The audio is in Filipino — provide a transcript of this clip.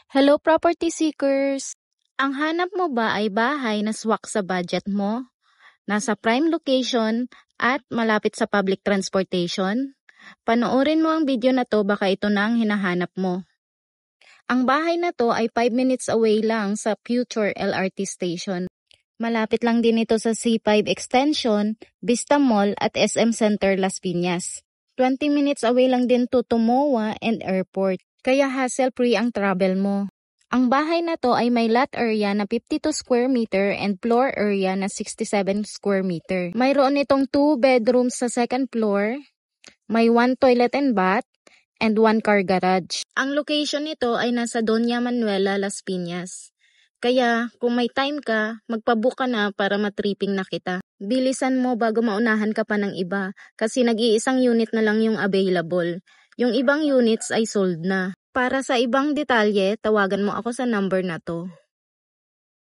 Hello property seekers! Ang hanap mo ba ay bahay na swak sa budget mo, nasa prime location at malapit sa public transportation? Panoorin mo ang video na to, baka ito na ang hinahanap mo. Ang bahay na to ay 5 minutes away lang sa future LRT station. Malapit lang din ito sa C5 Extension, Vista Mall at SM Center Las Piñas. 20 minutes away lang din to Moa and Airport, kaya hassle-free ang travel mo. Ang bahay na to ay may lot area na 52 square meter and floor area na 67 square meter. Mayroon itong 2 bedrooms sa second floor, may 1 toilet and bath, and 1 car garage. Ang location nito ay nasa Doña Manuela, Las Piñas. Kaya kung may time ka, magpabook ka na para matripping na kita. Bilisan mo bago maunahan ka pa ng iba kasi nag-iisang unit na lang yung available. Yung ibang units ay sold na. Para sa ibang detalye, tawagan mo ako sa number na to.